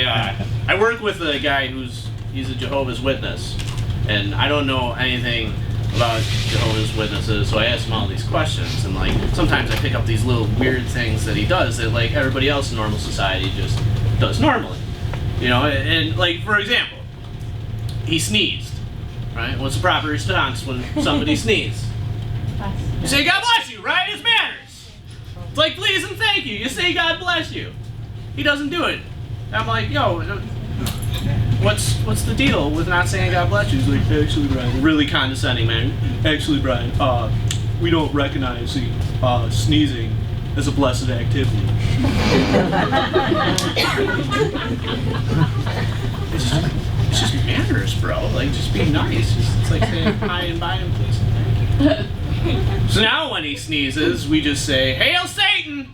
I work with a guy he's a Jehovah's Witness, and I don't know anything about Jehovah's Witnesses, so I ask him all these questions, and like sometimes I pick up these little weird things that he does that like everybody else in normal society just does normally, you know. And like for example, he sneezed, right? What's the proper response when somebody sneezes? You say God bless you, right? It's manners. It's like please and thank you. You say God bless you. He doesn't do it. I'm like, yo, what's the deal with not saying God bless you? He's like, actually, Brian, really condescending, man. Actually, Brian, we don't recognize the sneezing as a blessed activity. It's just manners, bro. Like, just be nice. It's like saying hi and bye and please and thank you. So now when he sneezes, we just say, Hail Satan!